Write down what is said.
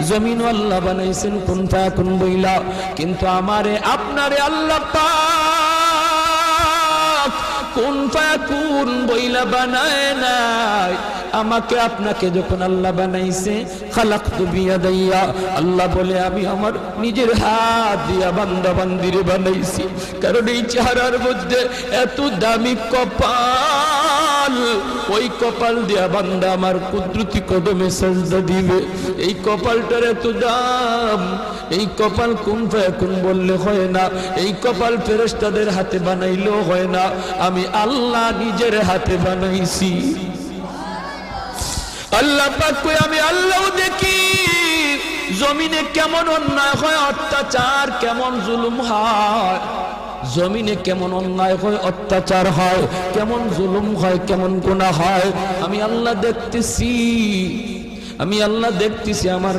জমিন আল্লাহ বানাইছেন কুন ফায়াকুন বইলা, কিন্তু আমারে আপনারে আল্লাহ পাক কুন ফায়াকুন বইলা বানায় নাই। আমাকে আপনাকে যখন আল্লাহ বানাইছে, খালাকতু বিয়াদাইয়া, আল্লাহ বলে আমি আমার নিজের হাত দিয়া বান্দা বান্দিরে বানাইছি। কারণ এই চেহারার মধ্যে এত দামি কপাল, ওই কপাল দিয়া বান্দা আমার কুদরতি কদমে সাজদা দিবে। এই কপালটার এত দাম। এই কপাল কুন ফায়াকুন বললে হয় না, এই কপাল ফেরেশতাদের হাতে বানাইলেও হয় না, আমি আল্লাহ নিজের হাতে বানাইছি। আল্লাহ পাক কই আমি আল্লাহ দেখি জমিনে কেমন অন্যায় হয়, অত্যাচার কেমন জুলুম হয়, জমিনে কেমন অন্যায় হয়, অত্যাচার হয়, কেমন জুলুম হয়, কেমন গুনাহ হয়, আমি আল্লাহ দেখতেছি, আমি আল্লাহ দেখতেছি। আমার